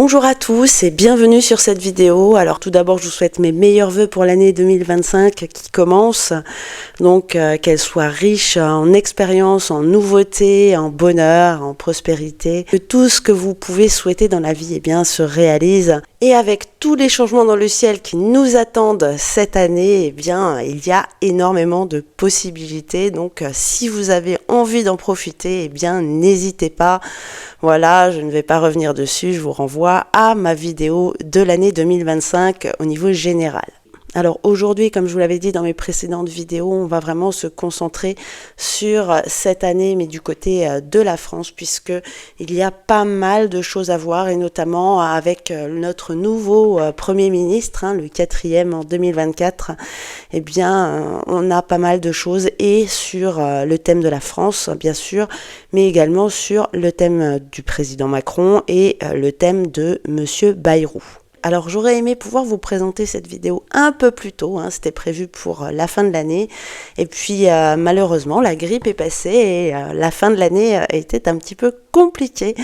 Bonjour à tous et bienvenue sur cette vidéo. Alors tout d'abord je vous souhaite mes meilleurs vœux pour l'année 2025 qui commence. Donc qu'elle soit riche en expérience, en nouveautés, en bonheur, en prospérité. Que tout ce que vous pouvez souhaiter dans la vie se réalise. Et avec tous les changements dans le ciel qui nous attendent cette année, il y a énormément de possibilités. Donc si vous avez envie d'en profiter, n'hésitez pas. Voilà, je ne vais pas revenir dessus, je vous renvoie à ma vidéo de l'année 2025 au niveau général. Alors aujourd'hui, comme je vous l'avais dit dans mes précédentes vidéos, on va vraiment se concentrer sur cette année, mais du côté de la France, puisque il y a pas mal de choses à voir, et notamment avec notre nouveau Premier ministre, le 4e en 2024, on a pas mal de choses, et sur le thème de la France, bien sûr, mais également sur le thème du président Macron et le thème de Monsieur Bayrou. Alors j'aurais aimé pouvoir vous présenter cette vidéo un peu plus tôt, c'était prévu pour la fin de l'année, et puis malheureusement la grippe est passée et la fin de l'année était un petit peu compliquée.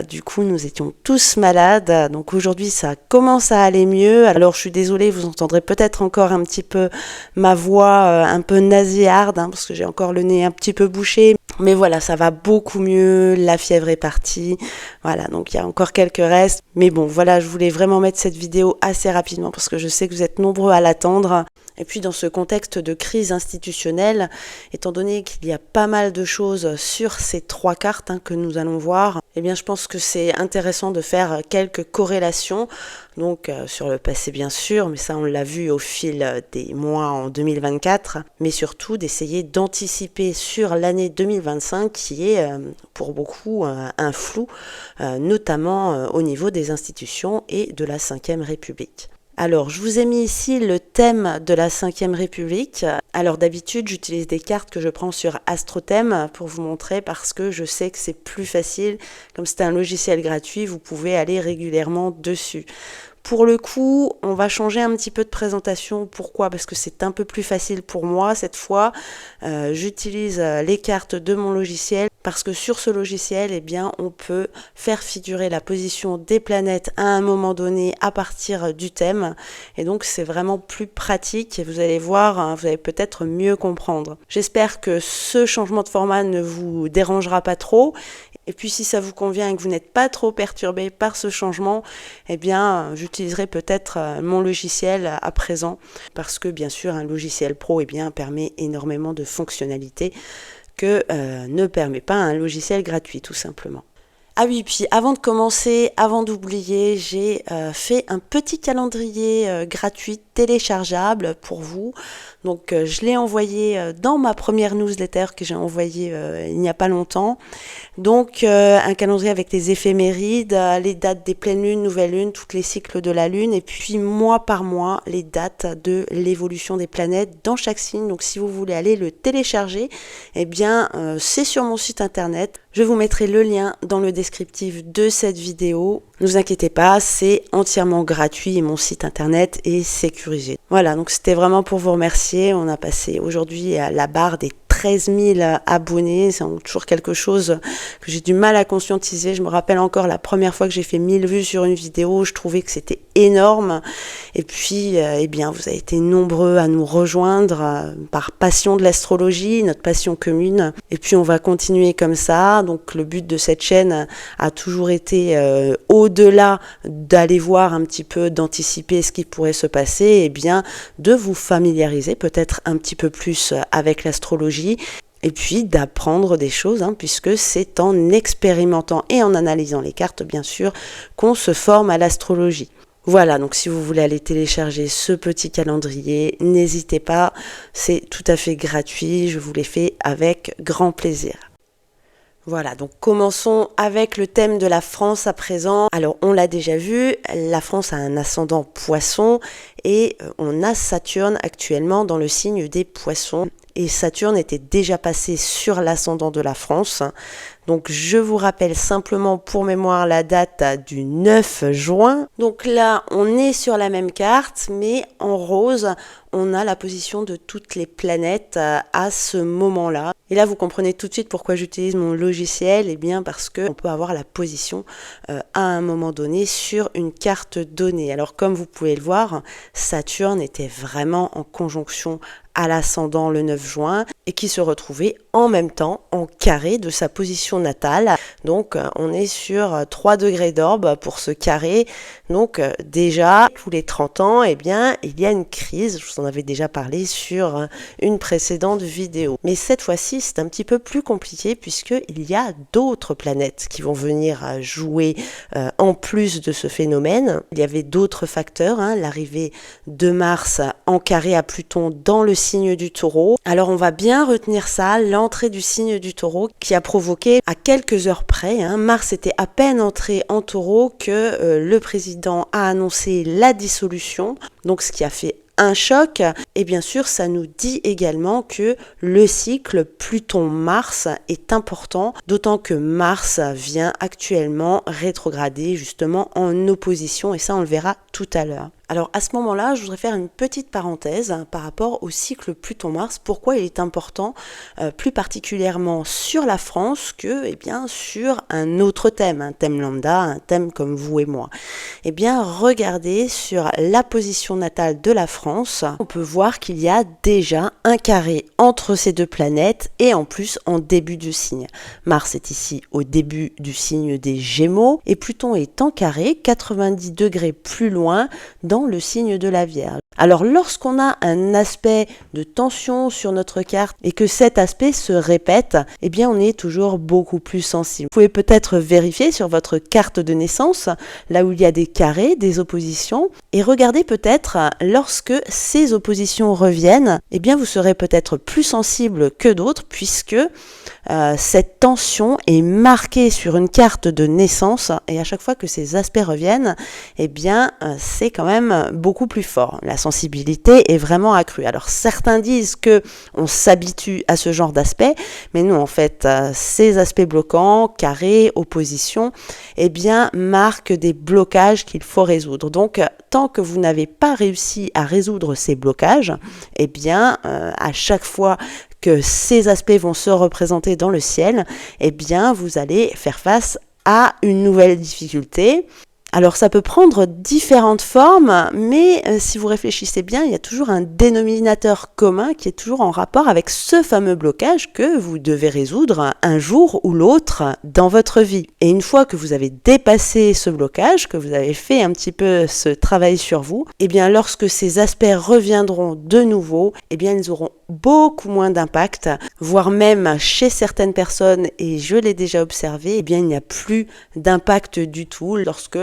Du coup nous étions tous malades, donc aujourd'hui ça commence à aller mieux. Alors je suis désolée, vous entendrez peut-être encore un petit peu ma voix un peu nasillarde, parce que j'ai encore le nez un petit peu bouché. Mais voilà, ça va beaucoup mieux, la fièvre est partie, voilà, donc il y a encore quelques restes. Mais bon, voilà, je voulais vraiment mettre cette vidéo assez rapidement parce que je sais que vous êtes nombreux à l'attendre. Et puis dans ce contexte de crise institutionnelle, étant donné qu'il y a pas mal de choses sur ces 3 cartes que nous allons voir, je pense que c'est intéressant de faire quelques corrélations. Donc sur le passé bien sûr, mais ça on l'a vu au fil des mois en 2024, mais surtout d'essayer d'anticiper sur l'année 2025 qui est pour beaucoup un flou, notamment au niveau des institutions et de la 5e République. Alors, je vous ai mis ici le thème de la 5e République. Alors d'habitude, j'utilise des cartes que je prends sur AstroThème pour vous montrer parce que je sais que c'est plus facile. Comme c'est un logiciel gratuit, vous pouvez aller régulièrement dessus. Pour le coup, on va changer un petit peu de présentation. Pourquoi ? Parce que c'est un peu plus facile pour moi cette fois. J'utilise les cartes de mon logiciel parce que sur ce logiciel, on peut faire figurer la position des planètes à un moment donné à partir du thème. Et donc, c'est vraiment plus pratique et vous allez voir, vous allez peut-être mieux comprendre. J'espère que ce changement de format ne vous dérangera pas trop. Et puis si ça vous convient et que vous n'êtes pas trop perturbé par ce changement, j'utiliserai peut-être mon logiciel à présent parce que bien sûr un logiciel pro permet énormément de fonctionnalités que ne permet pas un logiciel gratuit tout simplement. Ah oui, puis avant de commencer, avant d'oublier, j'ai fait un petit calendrier gratuit téléchargeable pour vous. Donc je l'ai envoyé dans ma première newsletter que j'ai envoyée il n'y a pas longtemps. Donc un calendrier avec les éphémérides, les dates des pleines lunes, nouvelles lunes, tous les cycles de la lune et puis mois par mois les dates de l'évolution des planètes dans chaque signe. Donc si vous voulez aller le télécharger, c'est sur mon site internet. Je vous mettrai le lien dans le descriptif de cette vidéo. Ne vous inquiétez pas, c'est entièrement gratuit et mon site internet est sécurisé. Voilà, donc c'était vraiment pour vous remercier. On a passé aujourd'hui à la barre des 13 000 abonnés, c'est toujours quelque chose que j'ai du mal à conscientiser. Je me rappelle encore la première fois que j'ai fait 1000 vues sur une vidéo, je trouvais que c'était énorme. Et puis, vous avez été nombreux à nous rejoindre par passion de l'astrologie, notre passion commune. Et puis, on va continuer comme ça. Donc, le but de cette chaîne a toujours été, au-delà d'aller voir un petit peu, d'anticiper ce qui pourrait se passer, de vous familiariser peut-être un petit peu plus avec l'astrologie. Et puis d'apprendre des choses, puisque c'est en expérimentant et en analysant les cartes, bien sûr, qu'on se forme à l'astrologie. Voilà, donc si vous voulez aller télécharger ce petit calendrier, n'hésitez pas, c'est tout à fait gratuit, je vous l'ai fait avec grand plaisir. Voilà, donc commençons avec le thème de la France à présent. Alors, on l'a déjà vu, la France a un ascendant poisson et on a Saturne actuellement dans le signe des poissons. Et Saturne était déjà passé sur l'ascendant de la France. Donc je vous rappelle simplement pour mémoire la date du 9 juin. Donc là, on est sur la même carte, mais en rose, on a la position de toutes les planètes à ce moment-là. Et là, vous comprenez tout de suite pourquoi j'utilise mon logiciel. Eh bien, parce qu'on peut avoir la position à un moment donné sur une carte donnée. Alors, comme vous pouvez le voir, Saturne était vraiment en conjonction à l'ascendant le 9 juin et qui se retrouvait en même temps en carré de sa position natale. Donc on est sur 3 degrés d'orbe pour ce carré. Donc déjà, tous les 30 ans, eh bien, il y a une crise. Je vous en avais déjà parlé sur une précédente vidéo. Mais cette fois-ci, c'est un petit peu plus compliqué puisqu'il y a d'autres planètes qui vont venir jouer en plus de ce phénomène. Il y avait d'autres facteurs, l'arrivée de Mars en carré à Pluton dans le signe du Taureau. Alors on va bien retenir ça, l'entrée du signe du Taureau qui a provoqué à quelques heures près, Mars était à peine entré en Taureau que le président a annoncé la dissolution, donc ce qui a fait un choc. Et bien sûr, ça nous dit également que le cycle Pluton-Mars est important, d'autant que Mars vient actuellement rétrograder justement en opposition, et ça on le verra tout à l'heure. Alors à ce moment-là, je voudrais faire une petite parenthèse par rapport au cycle Pluton-Mars. Pourquoi il est important, plus particulièrement sur la France que sur un autre thème, un thème lambda, un thème comme vous et moi. Eh bien, regardez sur la position natale de la France, on peut voir qu'il y a déjà un carré entre ces deux planètes et en plus en début du signe. Mars est ici au début du signe des Gémeaux et Pluton est en carré 90 degrés plus loin dans le signe de la Vierge. Alors lorsqu'on a un aspect de tension sur notre carte et que cet aspect se répète, eh bien on est toujours beaucoup plus sensible. Vous pouvez peut-être vérifier sur votre carte de naissance, là où il y a des carrés, des oppositions, et regardez peut-être lorsque ces oppositions reviennent, eh bien vous serez peut-être plus sensible que d'autres puisque cette tension est marquée sur une carte de naissance et à chaque fois que ces aspects reviennent, eh bien c'est quand même beaucoup plus fort. La sensibilité est vraiment accrue. Alors certains disent que on s'habitue à ce genre d'aspect, mais non, en fait, ces aspects bloquants, carrés, opposition, eh bien marquent des blocages qu'il faut résoudre. Donc tant que vous n'avez pas réussi à résoudre ces blocages, eh bien à chaque fois que ces aspects vont se représenter dans le ciel, eh bien vous allez faire face à une nouvelle difficulté. Alors ça peut prendre différentes formes, mais si vous réfléchissez bien, il y a toujours un dénominateur commun qui est toujours en rapport avec ce fameux blocage que vous devez résoudre un jour ou l'autre dans votre vie. Et une fois que vous avez dépassé ce blocage, que vous avez fait un petit peu ce travail sur vous, eh bien lorsque ces aspects reviendront de nouveau, eh bien ils auront beaucoup moins d'impact, voire même chez certaines personnes, et je l'ai déjà observé, eh bien il n'y a plus d'impact du tout lorsque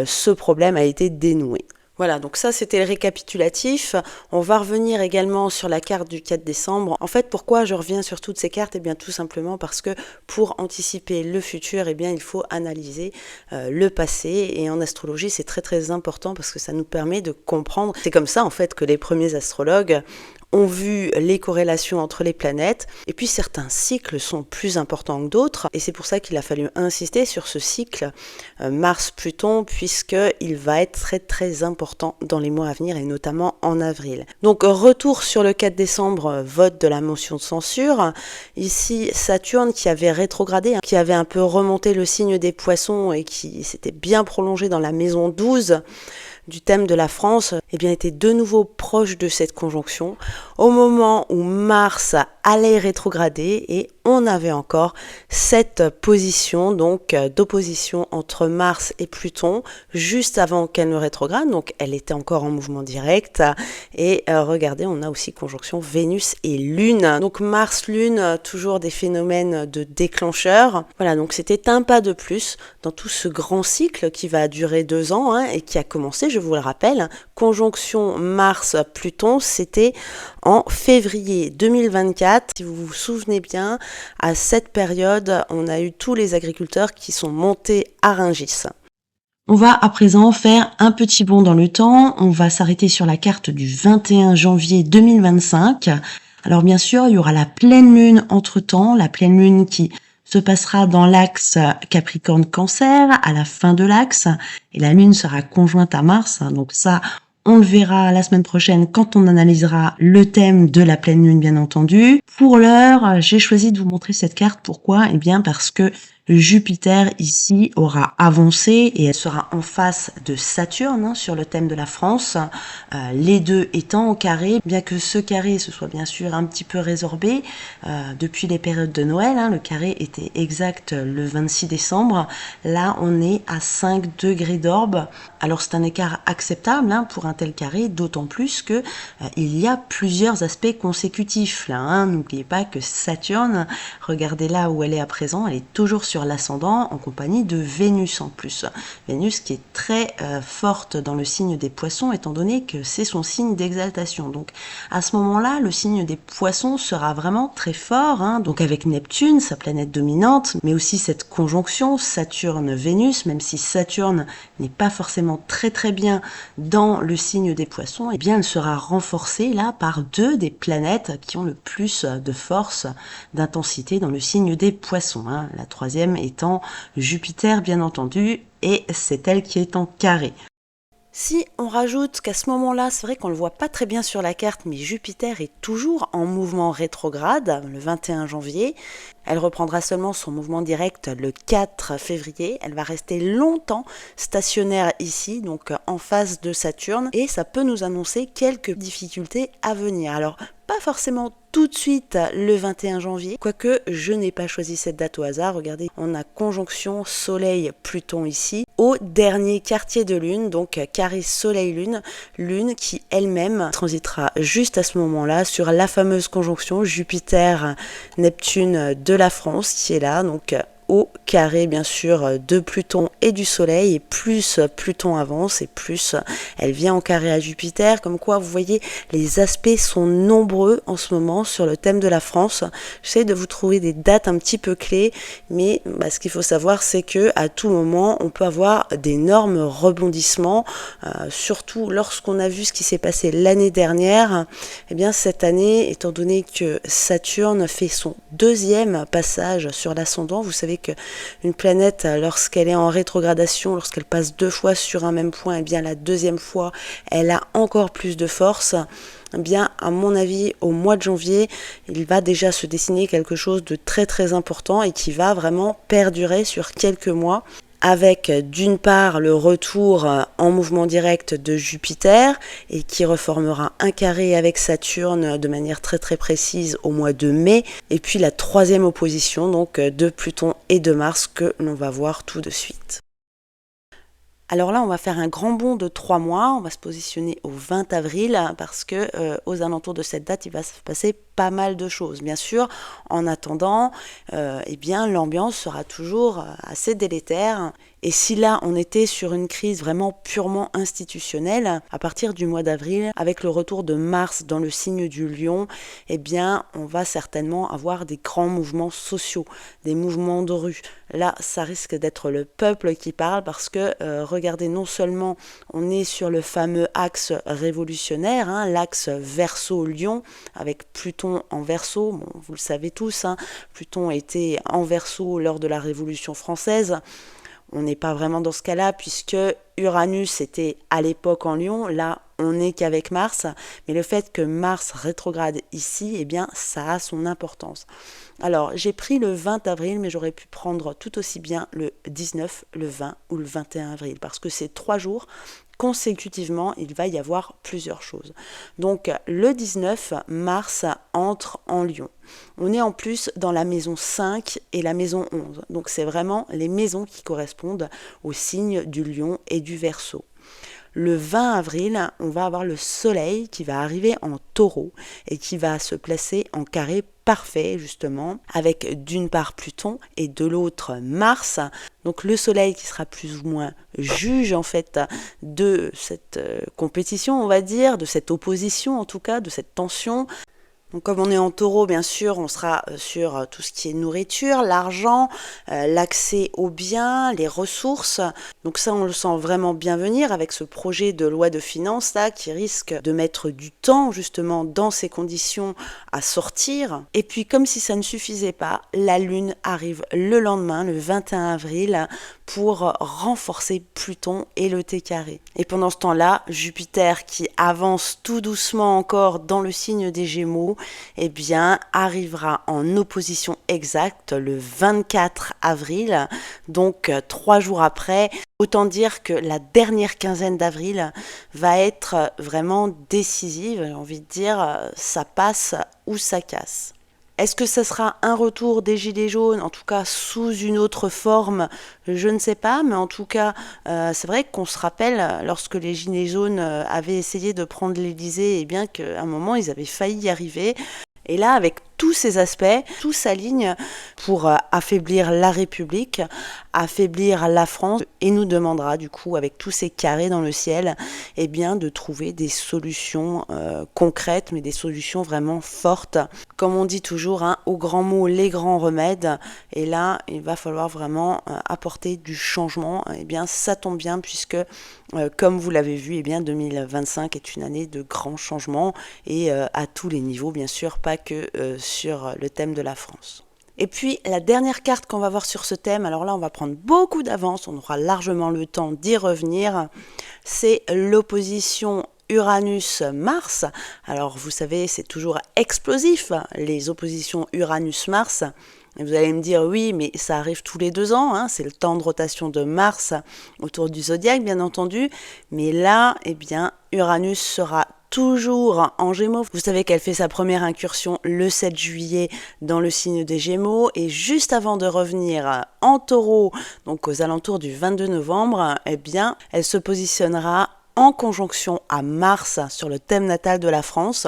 ce problème a été dénoué. Voilà, donc ça c'était le récapitulatif. On va revenir également sur la carte du 4 décembre. En fait, pourquoi je reviens sur toutes ces cartes ? Eh bien tout simplement parce que pour anticiper le futur, eh bien il faut analyser le passé. Et en astrologie, c'est très très important parce que ça nous permet de comprendre. C'est comme ça en fait que les premiers astrologues ont vu les corrélations entre les planètes, et puis certains cycles sont plus importants que d'autres, et c'est pour ça qu'il a fallu insister sur ce cycle Mars-Pluton, puisqu'il va être très très important dans les mois à venir, et notamment en avril. Donc retour sur le 4 décembre, vote de la motion de censure. Ici, Saturne qui avait rétrogradé, qui avait un peu remonté le signe des Poissons, et qui s'était bien prolongé dans la maison 12, du thème de la France, eh bien, était de nouveau proche de cette conjonction au moment où Mars allait rétrograder et on avait encore cette position donc d'opposition entre Mars et Pluton juste avant qu'elle ne rétrograde, donc elle était encore en mouvement direct et regardez, on a aussi conjonction Vénus et Lune, donc Mars-Lune, toujours des phénomènes de déclencheurs. Voilà, donc c'était un pas de plus dans tout ce grand cycle qui va durer 2 ans et qui a commencé, je vous le rappelle, conjonction Mars-Pluton, c'était en février 2024. Si vous vous souvenez bien, à cette période, on a eu tous les agriculteurs qui sont montés à Rungis. On va à présent faire un petit bond dans le temps. On va s'arrêter sur la carte du 21 janvier 2025. Alors bien sûr, il y aura la pleine lune entre-temps, la pleine lune qui se passera dans l'axe Capricorne-Cancer, à la fin de l'axe, et la Lune sera conjointe à Mars. Donc ça, on le verra la semaine prochaine quand on analysera le thème de la pleine lune, bien entendu. Pour l'heure, j'ai choisi de vous montrer cette carte. Pourquoi? Eh bien, parce que Jupiter, ici, aura avancé et elle sera en face de Saturne sur le thème de la France, les deux étant au carré, bien que ce carré se soit bien sûr un petit peu résorbé depuis les périodes de Noël. Le carré était exact le 26 décembre. Là, on est à 5 degrés d'orbe. Alors, c'est un écart acceptable pour un tel carré, d'autant plus que il y a plusieurs aspects consécutifs. N'oubliez pas que Saturne, regardez là où elle est à présent, elle est toujours sur l'ascendant en compagnie de Vénus en plus. Vénus qui est très forte dans le signe des poissons étant donné que c'est son signe d'exaltation. Donc à ce moment-là, le signe des poissons sera vraiment très fort, donc avec Neptune, sa planète dominante, mais aussi cette conjonction Saturne-Vénus, même si Saturne n'est pas forcément très bien dans le signe des poissons, eh bien elle sera renforcée là par deux des planètes qui ont le plus de force, d'intensité dans le signe des poissons. La troisième étant Jupiter, bien entendu, et c'est elle qui est en carré. Si on rajoute qu'à ce moment-là, c'est vrai qu'on ne le voit pas très bien sur la carte, mais Jupiter est toujours en mouvement rétrograde le 21 janvier. Elle reprendra seulement son mouvement direct le 4 février. Elle va rester longtemps stationnaire ici, donc en face de Saturne, et ça peut nous annoncer quelques difficultés à venir. Alors, pas forcément tout de suite le 21 janvier, quoique je n'ai pas choisi cette date au hasard. Regardez, on a conjonction Soleil-Pluton ici, au dernier quartier de Lune, donc carré Soleil-Lune, Lune qui elle-même transitera juste à ce moment-là sur la fameuse conjonction Jupiter-Neptune de la France qui est là, donc au carré bien sûr de Pluton et du Soleil, et plus Pluton avance et plus elle vient en carré à Jupiter, comme quoi vous voyez les aspects sont nombreux en ce moment sur le thème de la France. J'essaie de vous trouver des dates un petit peu clés, mais ce qu'il faut savoir c'est que à tout moment on peut avoir d'énormes rebondissements, surtout lorsqu'on a vu ce qui s'est passé l'année dernière. Eh bien cette année, étant donné que Saturne fait son deuxième passage sur l'ascendant, vous savez qu'une planète, lorsqu'elle est en rétrogradation, lorsqu'elle passe deux fois sur un même point, et bien la deuxième fois, elle a encore plus de force. Eh bien, à mon avis, au mois de janvier, il va déjà se dessiner quelque chose de très important et qui va vraiment perdurer sur quelques mois, avec d'une part le retour en mouvement direct de Jupiter et qui reformera un carré avec Saturne de manière très précise au mois de mai, et puis la troisième opposition donc de Pluton et de Mars que l'on va voir tout de suite. Alors là, on va faire un grand bond de 3 mois, on va se positionner au 20 avril parce que aux alentours de cette date, il va se passer pas mal de choses. Bien sûr, en attendant, eh bien l'ambiance sera toujours assez délétère. Et si là, on était sur une crise vraiment purement institutionnelle, à partir du mois d'avril, avec le retour de Mars dans le signe du Lion, eh bien, on va certainement avoir des grands mouvements sociaux, des mouvements de rue. Là, ça risque d'être le peuple qui parle parce que, regardez, non seulement on est sur le fameux axe révolutionnaire, l'axe Verseau-Lion, avec Pluton en Verseau, bon, vous le savez tous, Pluton était en Verseau lors de la Révolution française. On n'est pas vraiment dans ce cas-là puisque Uranus était à l'époque en Lion, là on n'est qu'avec Mars, mais le fait que Mars rétrograde ici, eh bien ça a son importance. Alors j'ai pris le 20 avril, mais j'aurais pu prendre tout aussi bien le 19, le 20 ou le 21 avril, parce que ces 3 jours, consécutivement, il va y avoir plusieurs choses. Donc le 19, Mars entre en Lion. On est en plus dans la maison 5 et la maison 11. Donc c'est vraiment les maisons qui correspondent aux signes du Lion et du Verseau. Le 20 avril, on va avoir le Soleil qui va arriver en Taureau et qui va se placer en carré parfait justement, avec d'une part Pluton et de l'autre Mars. Donc le Soleil qui sera plus ou moins juge en fait de cette compétition, on va dire, de cette opposition en tout cas, de cette tension. Donc comme on est en taureau, bien sûr, on sera sur tout ce qui est nourriture, l'argent, l'accès aux biens, les ressources. Donc ça, on le sent vraiment bien venir avec ce projet de loi de finances là qui risque de mettre du temps justement dans ces conditions à sortir. Et puis comme si ça ne suffisait pas, la Lune arrive le lendemain, le 21 avril, pour renforcer Pluton et le T carré. Et pendant ce temps-là, Jupiter qui avance tout doucement encore dans le signe des Gémeaux, eh bien, arrivera en opposition exacte le 24 avril, donc 3 jours après. Autant dire que la dernière quinzaine d'avril va être vraiment décisive. J'ai envie de dire, ça passe ou ça casse. Est-ce que ce sera un retour des Gilets jaunes, en tout cas sous une autre forme? Je ne sais pas, mais en tout cas, c'est vrai qu'on se rappelle, lorsque les Gilets jaunes avaient essayé de prendre l'Élysée, et bien qu'à un moment, ils avaient failli y arriver. Et là, avec tous ces aspects, tout s'aligne pour affaiblir la République, affaiblir la France, et nous demandera du coup, avec tous ces carrés dans le ciel, eh bien, de trouver des solutions concrètes, mais des solutions vraiment fortes. Comme on dit toujours, hein, aux grands mots, les grands remèdes. Et là, il va falloir vraiment apporter du changement. Eh bien, ça tombe bien puisque, comme vous l'avez vu, eh bien, 2025 est une année de grands changements et à tous les niveaux, bien sûr, pas que sur le thème de la France. Et puis la dernière carte qu'on va voir sur ce thème, alors là on va prendre beaucoup d'avance, on aura largement le temps d'y revenir, c'est l'opposition Uranus-Mars. Alors vous savez, c'est toujours explosif, les oppositions Uranus-Mars. Et vous allez me dire, oui, mais ça arrive tous les 2 ans, hein, c'est le temps de rotation de Mars autour du zodiaque, bien entendu. Mais là, eh bien, Uranus sera toujours en Gémeaux. Vous savez qu'elle fait sa première incursion le 7 juillet dans le signe des Gémeaux et juste avant de revenir en Taureau, donc aux alentours du 22 novembre, eh bien, elle se positionnera en conjonction à Mars sur le thème natal de la France.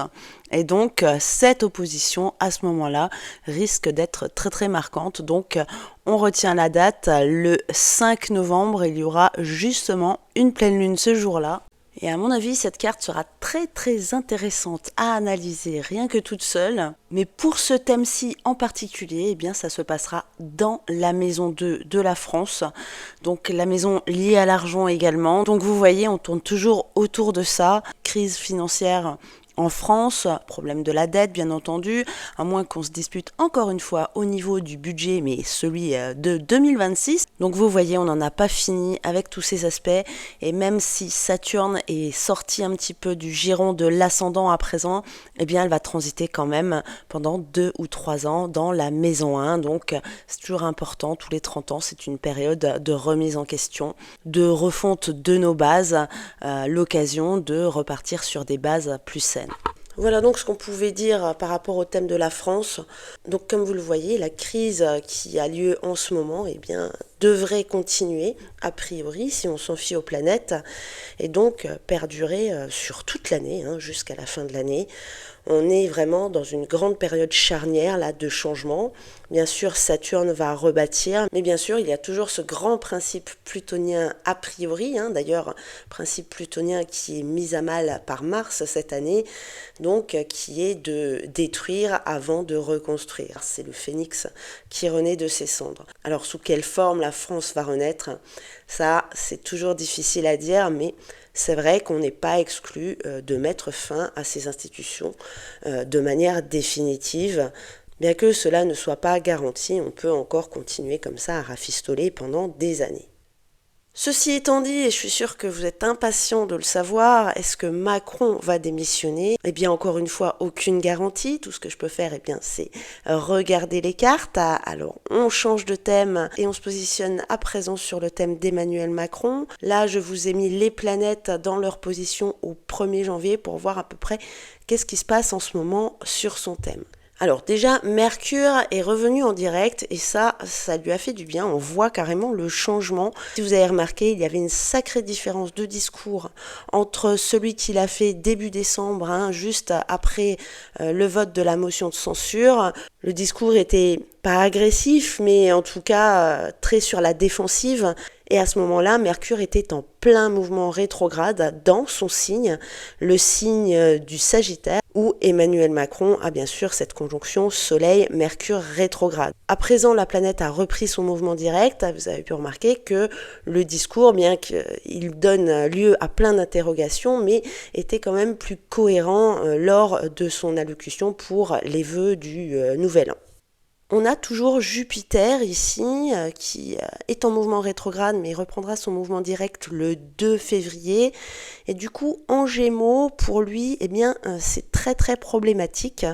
Et donc, cette opposition, à ce moment-là, risque d'être très très marquante. Donc, on retient la date, le 5 novembre, il y aura justement une pleine lune ce jour-là. Et à mon avis, cette carte sera très très intéressante à analyser rien que toute seule. Mais pour ce thème-ci en particulier, eh bien, ça se passera dans la maison 2 de la France. Donc la maison liée à l'argent également. Donc vous voyez, on tourne toujours autour de ça. Crise financière en France, problème de la dette bien entendu, à moins qu'on se dispute encore une fois au niveau du budget, mais celui de 2026. Donc vous voyez, on n'en a pas fini avec tous ces aspects, et même si Saturne est sorti un petit peu du giron de l'ascendant à présent, eh bien elle va transiter quand même pendant 2 ou 3 ans dans la maison 1, donc c'est toujours important, tous les 30 ans, c'est une période de remise en question, de refonte de nos bases, l'occasion de repartir sur des bases plus saines. Voilà donc ce qu'on pouvait dire par rapport au thème de la France. Donc comme vous le voyez, la crise qui a lieu en ce moment, eh bien, devrait continuer, a priori, si on s'en fie aux planètes, et donc perdurer sur toute l'année, hein, jusqu'à la fin de l'année. On est vraiment dans une grande période charnière là, de changement. Bien sûr, Saturne va rebâtir, mais bien sûr, il y a toujours ce grand principe plutonien a priori, hein, d'ailleurs, principe plutonien qui est mis à mal par Mars cette année, donc qui est de détruire avant de reconstruire. C'est le phénix qui renaît de ses cendres. Alors, sous quelle forme la France va renaître? Ça, c'est toujours difficile à dire, mais c'est vrai qu'on n'est pas exclu de mettre fin à ces institutions de manière définitive. Bien que cela ne soit pas garanti, on peut encore continuer comme ça à rafistoler pendant des années. Ceci étant dit, et je suis sûre que vous êtes impatients de le savoir, est-ce que Macron va démissionner? Eh bien, encore une fois, aucune garantie. Tout ce que je peux faire, eh bien, c'est regarder les cartes. Alors, on change de thème et on se positionne à présent sur le thème d'Emmanuel Macron. Là, je vous ai mis les planètes dans leur position au 1er janvier pour voir à peu près qu'est-ce qui se passe en ce moment sur son thème. Alors déjà, Mercure est revenu en direct et ça lui a fait du bien. On voit carrément le changement. Si vous avez remarqué, il y avait une sacrée différence de discours entre celui qu'il a fait début décembre, hein, juste après le vote de la motion de censure. Le discours était pas agressif, mais en tout cas très sur la défensive. Et à ce moment-là, Mercure était en plein mouvement rétrograde dans son signe, le signe du Sagittaire. où Emmanuel Macron a bien sûr cette conjonction Soleil-Mercure rétrograde. À présent, la planète a repris son mouvement direct. Vous avez pu remarquer que le discours, bien qu'il donne lieu à plein d'interrogations, mais était quand même plus cohérent lors de son allocution pour les vœux du Nouvel An. On a toujours Jupiter ici qui est en mouvement rétrograde, mais il reprendra son mouvement direct le 2 février. Et du coup, en Gémeaux, pour lui, eh bien, c'est très très problématique.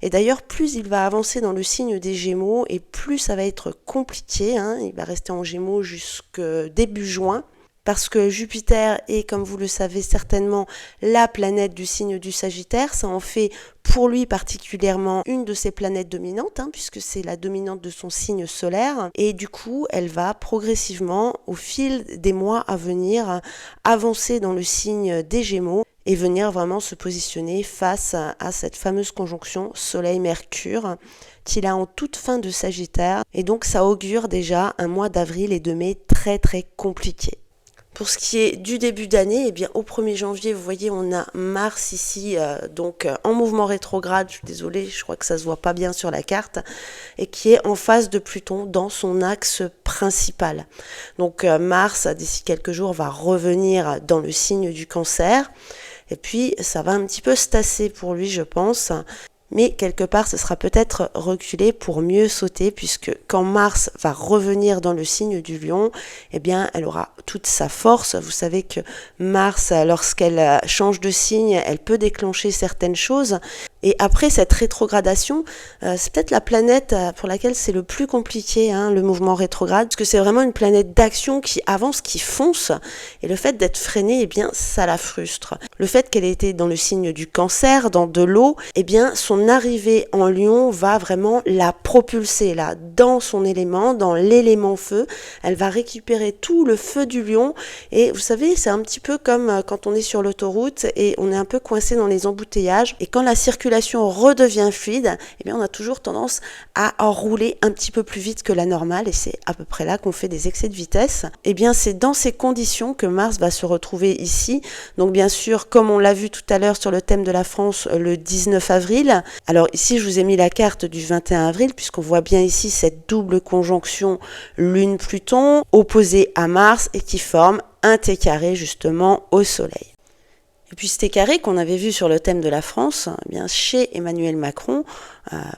Et d'ailleurs, plus il va avancer dans le signe des Gémeaux, et plus ça va être compliqué. Il va rester en Gémeaux jusqu'au début juin. Parce que Jupiter est, comme vous le savez certainement, la planète du signe du Sagittaire. Ça en fait pour lui particulièrement une de ses planètes dominantes, puisque c'est la dominante de son signe solaire. Et du coup, elle va progressivement, au fil des mois à venir, avancer dans le signe des Gémeaux et venir vraiment se positionner face à cette fameuse conjonction Soleil-Mercure qu'il a en toute fin de Sagittaire. Et donc, ça augure déjà un mois d'avril et de mai très très compliqué. Pour ce qui est du début d'année, eh bien au 1er janvier, vous voyez, on a Mars ici, en mouvement rétrograde. Je suis désolée, je crois que ça se voit pas bien sur la carte, et qui est en face de Pluton dans son axe principal. Donc Mars, d'ici quelques jours, va revenir dans le signe du Cancer, et puis ça va un petit peu se tasser pour lui, je pense. Mais quelque part, ce sera peut-être reculé pour mieux sauter, puisque quand Mars va revenir dans le signe du Lion, eh bien, elle aura toute sa force. Vous savez que Mars, lorsqu'elle change de signe, elle peut déclencher certaines choses. Et après cette rétrogradation, c'est peut-être la planète pour laquelle c'est le plus compliqué, le mouvement rétrograde, parce que c'est vraiment une planète d'action qui avance, qui fonce, et le fait d'être freinée, eh bien, ça la frustre. Le fait qu'elle ait été dans le signe du Cancer, dans de l'eau, eh bien, son arrivée en Lion va vraiment la propulser là, dans son élément, dans l'élément feu. Elle va récupérer tout le feu du Lion, et vous savez, c'est un petit peu comme quand on est sur l'autoroute et on est un peu coincé dans les embouteillages, et quand la circulation redevient fluide, eh bien on a toujours tendance à rouler un petit peu plus vite que la normale, et c'est à peu près là qu'on fait des excès de vitesse. Eh bien c'est dans ces conditions que Mars va se retrouver ici. Donc bien sûr, comme on l'a vu tout à l'heure sur le thème de la France, le 19 avril. Alors ici je vous ai mis la carte du 21 avril, puisqu'on voit bien ici cette double conjonction Lune-Pluton opposée à Mars et qui forme un T carré justement au Soleil. Et puis ce T carré qu'on avait vu sur le thème de la France, eh bien chez Emmanuel Macron,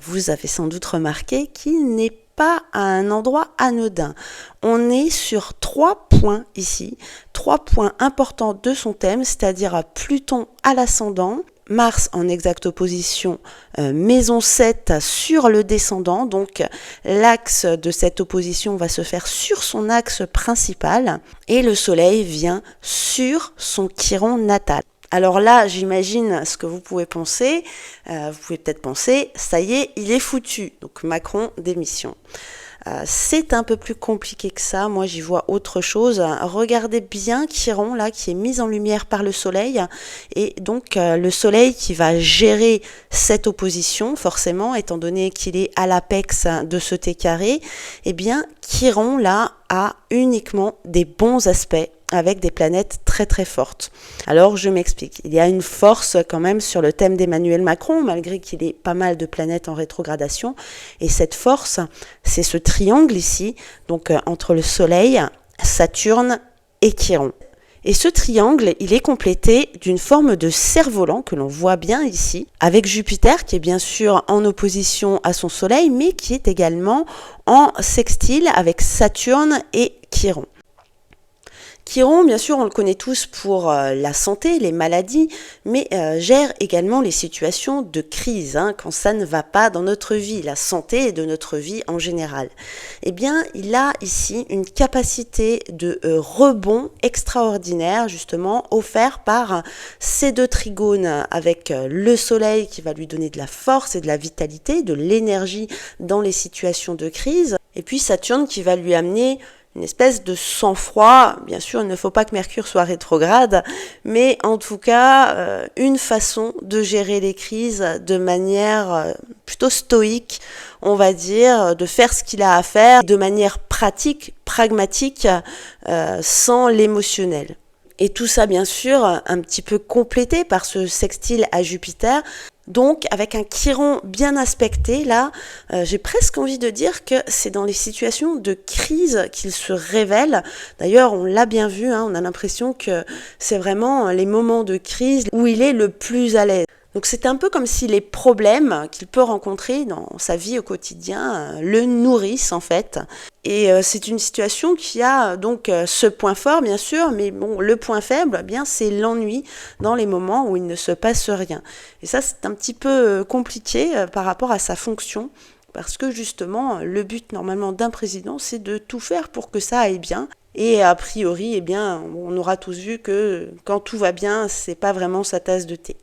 vous avez sans doute remarqué qu'il n'est pas à un endroit anodin. On est sur 3 points ici, 3 points importants de son thème, c'est-à-dire Pluton à l'ascendant, Mars en exacte opposition, maison 7 sur le descendant, donc l'axe de cette opposition va se faire sur son axe principal, et le Soleil vient sur son chiron natal. Alors là, j'imagine ce que vous pouvez penser. Vous pouvez peut-être penser, ça y est, il est foutu. Donc Macron, démission. C'est un peu plus compliqué que ça. Moi, j'y vois autre chose. Regardez bien Chiron, là, qui est mis en lumière par le Soleil. Et donc, le Soleil qui va gérer cette opposition, forcément, étant donné qu'il est à l'apex de ce T carré, eh bien, Chiron, là, a uniquement des bons aspects avec des planètes très très fortes. Alors je m'explique, il y a une force quand même sur le thème d'Emmanuel Macron, malgré qu'il ait pas mal de planètes en rétrogradation, et cette force, c'est ce triangle ici, donc entre le Soleil, Saturne et Chiron. Et ce triangle, il est complété d'une forme de cerf-volant que l'on voit bien ici, avec Jupiter qui est bien sûr en opposition à son Soleil, mais qui est également en sextile avec Saturne et Chiron. Chiron, bien sûr, on le connaît tous pour la santé, les maladies, mais gère également les situations de crise, quand ça ne va pas dans notre vie, la santé et de notre vie en général. Eh bien, il a ici une capacité de rebond extraordinaire, justement, offert par ces 2 trigones avec le Soleil qui va lui donner de la force et de la vitalité, de l'énergie dans les situations de crise, et puis Saturne qui va lui amener une espèce de sang-froid. Bien sûr, il ne faut pas que Mercure soit rétrograde, mais en tout cas, une façon de gérer les crises de manière plutôt stoïque, on va dire, de faire ce qu'il a à faire de manière pratique, pragmatique, sans l'émotionnel. Et tout ça, bien sûr, un petit peu complété par ce sextile à Jupiter. Donc, avec un Chiron bien aspecté, là, j'ai presque envie de dire que c'est dans les situations de crise qu'il se révèle. D'ailleurs, on l'a bien vu, hein, on a l'impression que c'est vraiment les moments de crise où il est le plus à l'aise. Donc c'est un peu comme si les problèmes qu'il peut rencontrer dans sa vie au quotidien le nourrissent en fait. Et c'est une situation qui a donc ce point fort bien sûr, mais bon, le point faible, eh bien c'est l'ennui dans les moments où il ne se passe rien. Et ça c'est un petit peu compliqué par rapport à sa fonction. Parce que justement, le but normalement d'un président, c'est de tout faire pour que ça aille bien. Et a priori, eh bien, on aura tous vu que quand tout va bien, c'est pas vraiment sa tasse de thé.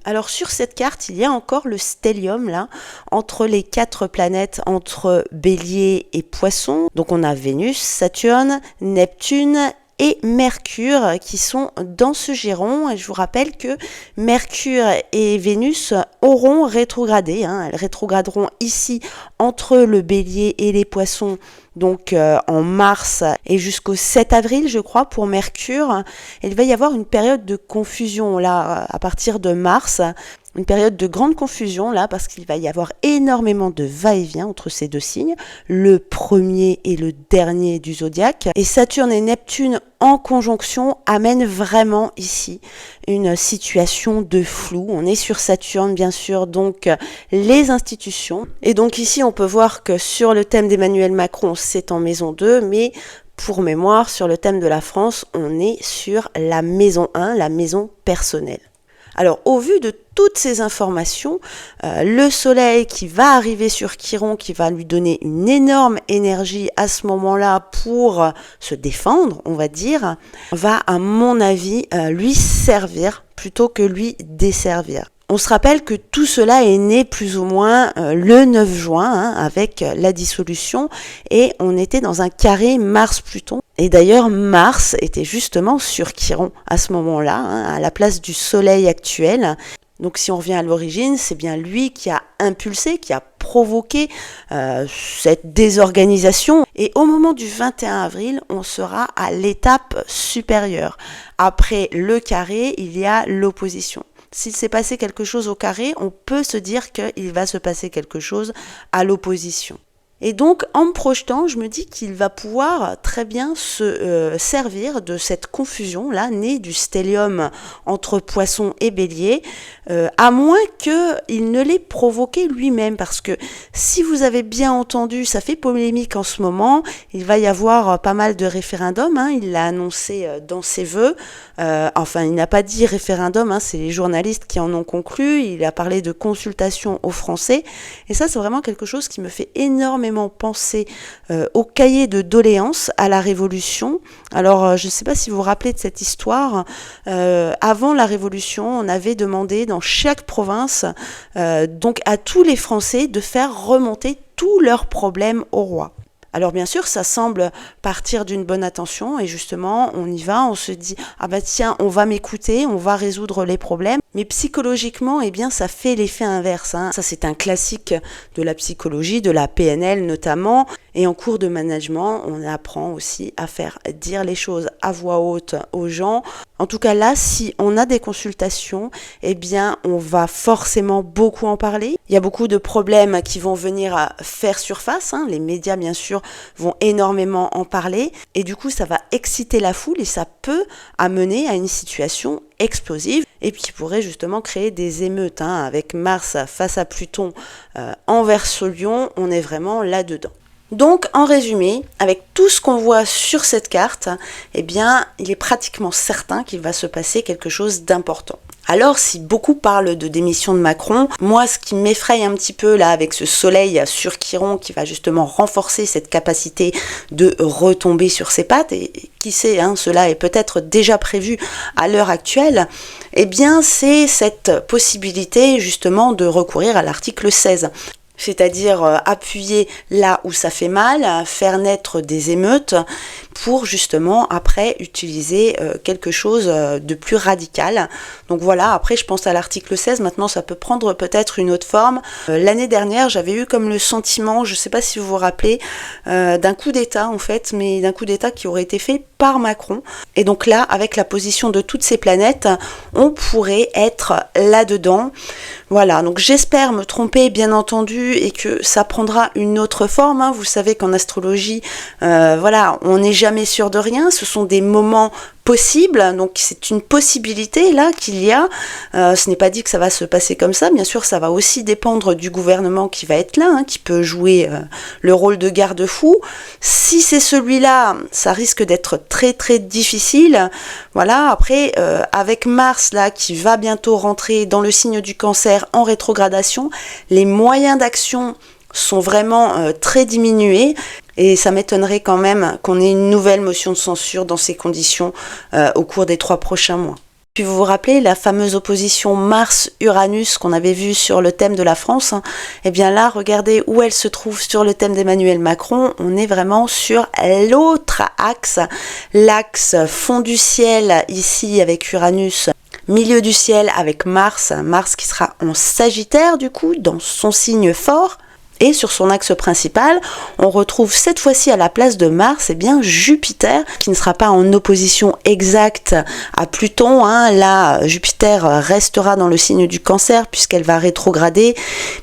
Alors sur cette carte, il y a encore le stellium là, entre les 4 planètes, entre Bélier et Poisson. Donc on a Vénus, Saturne, Neptune et Mercure qui sont dans ce giron. Et je vous rappelle que Mercure et Vénus auront rétrogradé, hein. Elles rétrograderont ici entre le Bélier et les Poissons, donc en mars et jusqu'au 7 avril, je crois, pour Mercure. Il va y avoir une période de confusion là, à partir de mars. Une période de grande confusion là, parce qu'il va y avoir énormément de va-et-vient entre ces deux signes, le premier et le dernier du zodiaque. Et Saturne et Neptune en conjonction amènent vraiment ici une situation de flou. On est sur Saturne bien sûr, donc les institutions. Et donc ici on peut voir que sur le thème d'Emmanuel Macron, c'est en maison 2, mais pour mémoire, sur le thème de la France, on est sur la maison 1, la maison personnelle. Alors, au vu de toutes ces informations, le soleil qui va arriver sur Chiron, qui va lui donner une énorme énergie à ce moment-là pour se défendre, on va dire, va, à mon avis, lui servir plutôt que lui desservir. On se rappelle que tout cela est né plus ou moins le 9 juin, hein, avec la dissolution, et on était dans un carré Mars-Pluton. Et d'ailleurs, Mars était justement sur Chiron à ce moment-là, hein, à la place du Soleil actuel. Donc si on revient à l'origine, c'est bien lui qui a impulsé, qui a provoqué cette désorganisation. Et au moment du 21 avril, on sera à l'étape supérieure. Après le carré, il y a l'opposition. S'il s'est passé quelque chose au carré, on peut se dire qu'il va se passer quelque chose à l'opposition. Et donc, en me projetant, je me dis qu'il va pouvoir très bien se servir de cette confusion-là, née du stellium entre Poisson et Bélier, à moins qu'il ne l'ait provoqué lui-même. Parce que si vous avez bien entendu, ça fait polémique en ce moment, il va y avoir pas mal de référendums, hein, il l'a annoncé dans ses vœux. Enfin, il n'a pas dit référendum, hein, c'est les journalistes qui en ont conclu, il a parlé de consultation aux Français. Et ça, c'est vraiment quelque chose qui me fait énormément penser au cahier de doléances à la Révolution. Alors, je ne sais pas si vous vous rappelez de cette histoire. Avant la Révolution, on avait demandé dans chaque province, donc à tous les Français, de faire remonter tous leurs problèmes au roi. Alors bien sûr, ça semble partir d'une bonne intention et justement, on y va, on se dit « Ah bah tiens, on va m'écouter, on va résoudre les problèmes ». Mais psychologiquement, eh bien, ça fait l'effet inverse, hein. Ça, c'est un classique de la psychologie, de la PNL notamment. Et en cours de management, on apprend aussi à faire dire les choses à voix haute aux gens. En tout cas là, si on a des consultations, eh bien, on va forcément beaucoup en parler. Il y a beaucoup de problèmes qui vont venir faire surface, hein. Les médias, bien sûr, vont énormément en parler. Et du coup, ça va exciter la foule et ça peut amener à une situation explosive et puis qui pourrait justement créer des émeutes, hein. Avec Mars face à Pluton en Verseau-Lion, on est vraiment là-dedans. Donc, en résumé, avec tout ce qu'on voit sur cette carte, eh bien, il est pratiquement certain qu'il va se passer quelque chose d'important. Alors, si beaucoup parlent de démission de Macron, moi, ce qui m'effraie un petit peu là, avec ce soleil sur Chiron qui va justement renforcer cette capacité de retomber sur ses pattes, et qui sait, hein, cela est peut-être déjà prévu à l'heure actuelle, eh bien, c'est cette possibilité justement de recourir à l'article 16. C'est-à-dire appuyer là où ça fait mal, faire naître des émeutes pour justement après utiliser quelque chose de plus radical. Donc voilà, après je pense à l'article 16, maintenant ça peut prendre peut-être une autre forme. L'année dernière, j'avais eu comme le sentiment, je ne sais pas si vous vous rappelez, d'un coup d'État en fait, mais d'un coup d'État qui aurait été fait par Macron. Et donc là, avec la position de toutes ces planètes, on pourrait être là-dedans. Voilà, donc j'espère me tromper bien entendu et que ça prendra une autre forme. Hein. Vous savez qu'en astrologie, voilà, on n'est jamais sûr de rien. Ce sont des moments possibles, donc c'est une possibilité là qu'il y a. Ce n'est pas dit que ça va se passer comme ça. Bien sûr, ça va aussi dépendre du gouvernement qui va être là, hein, qui peut jouer le rôle de garde-fou. Si c'est celui-là, ça risque d'être très très difficile. Voilà, après, avec Mars là qui va bientôt rentrer dans le signe du Cancer en rétrogradation, les moyens d'action sont vraiment très diminués et ça m'étonnerait quand même qu'on ait une nouvelle motion de censure dans ces conditions au cours des 3 prochains mois. Puis vous vous rappelez la fameuse opposition Mars-Uranus qu'on avait vue sur le thème de la France, hein. Eh bien là, regardez où elle se trouve sur le thème d'Emmanuel Macron. On est vraiment sur l'autre axe, l'axe fond du ciel ici avec Uranus, milieu du ciel avec Mars qui sera en Sagittaire du coup, dans son signe fort. Et sur son axe principal, on retrouve cette fois-ci à la place de Mars, eh bien Jupiter, qui ne sera pas en opposition exacte à Pluton. Hein. Là, Jupiter restera dans le signe du Cancer puisqu'elle va rétrograder.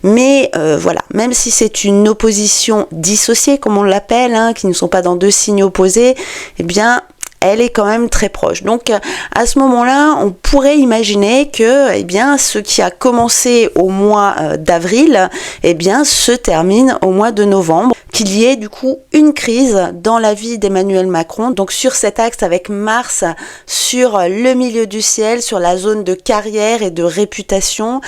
Mais voilà, même si c'est une opposition dissociée, comme on l'appelle, hein, qui ne sont pas dans 2 signes opposés, eh bien elle est quand même très proche. Donc à ce moment-là, on pourrait imaginer que eh bien, ce qui a commencé au mois d'avril eh bien, se termine au mois de novembre, qu'il y ait du coup une crise dans la vie d'Emmanuel Macron. Donc sur cet axe avec Mars, sur le milieu du ciel, sur la zone de carrière et de réputation.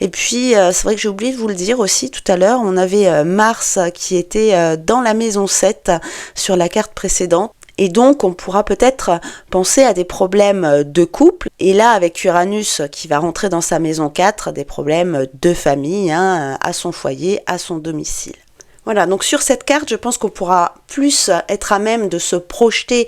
Et puis c'est vrai que j'ai oublié de vous le dire aussi tout à l'heure, on avait Mars qui était dans la maison 7 sur la carte précédente. Et donc, on pourra peut-être penser à des problèmes de couple. Et là, avec Uranus qui va rentrer dans sa maison 4, des problèmes de famille, hein, à son foyer, à son domicile. Voilà, donc sur cette carte, je pense qu'on pourra plus être à même de se projeter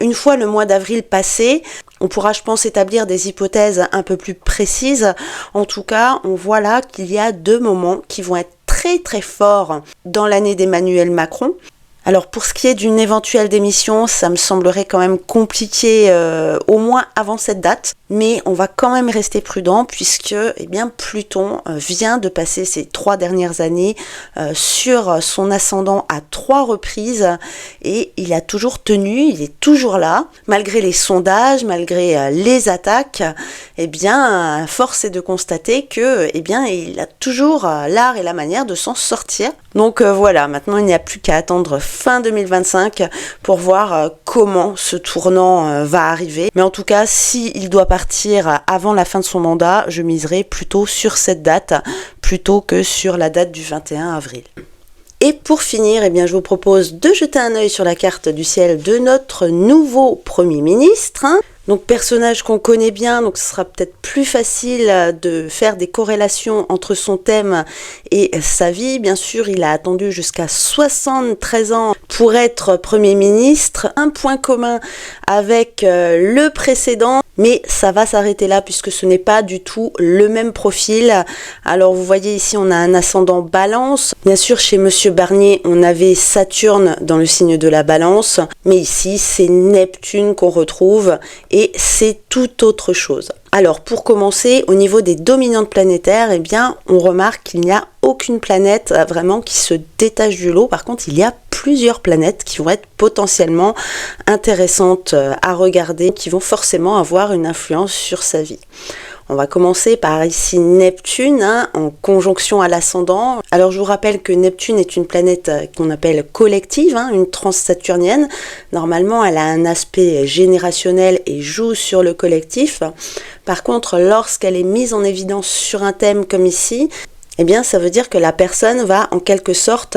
une fois le mois d'avril passé. On pourra, je pense, établir des hypothèses un peu plus précises. En tout cas, on voit là qu'il y a 2 moments qui vont être très très forts dans l'année d'Emmanuel Macron. Alors pour ce qui est d'une éventuelle démission, ça me semblerait quand même compliqué au moins avant cette date, mais on va quand même rester prudent puisque eh bien, Pluton vient de passer ces 3 dernières années sur son ascendant à 3 reprises et il a toujours tenu, il est toujours là, malgré les sondages, malgré les attaques, eh bien force est de constater que eh bien, il a toujours l'art et la manière de s'en sortir. Donc voilà, maintenant il n'y a plus qu'à attendre fin 2025 pour voir comment ce tournant va arriver. Mais en tout cas, s'il doit partir avant la fin de son mandat, je miserai plutôt sur cette date plutôt que sur la date du 21 avril. Et pour finir, eh bien, je vous propose de jeter un œil sur la carte du ciel de notre nouveau Premier ministre. Donc personnage qu'on connaît bien, donc ce sera peut-être plus facile de faire des corrélations entre son thème et sa vie. Bien sûr, il a attendu jusqu'à 73 ans pour être Premier ministre. Un point commun avec le précédent, mais ça va s'arrêter là puisque ce n'est pas du tout le même profil. Alors vous voyez ici, on a un ascendant Balance. Bien sûr, chez Monsieur Barnier, on avait Saturne dans le signe de la Balance, mais ici, c'est Neptune qu'on retrouve. Et c'est tout autre chose. Alors pour commencer, au niveau des dominantes planétaires, eh bien, on remarque qu'il n'y a aucune planète vraiment qui se détache du lot. Par contre, il y a plusieurs planètes qui vont être potentiellement intéressantes à regarder, qui vont forcément avoir une influence sur sa vie. On va commencer par ici Neptune, en conjonction à l'ascendant. Alors je vous rappelle que Neptune est une planète qu'on appelle collective, une transsaturnienne. Normalement, elle a un aspect générationnel et joue sur le collectif. Par contre, lorsqu'elle est mise en évidence sur un thème comme ici, eh bien, ça veut dire que la personne va en quelque sorte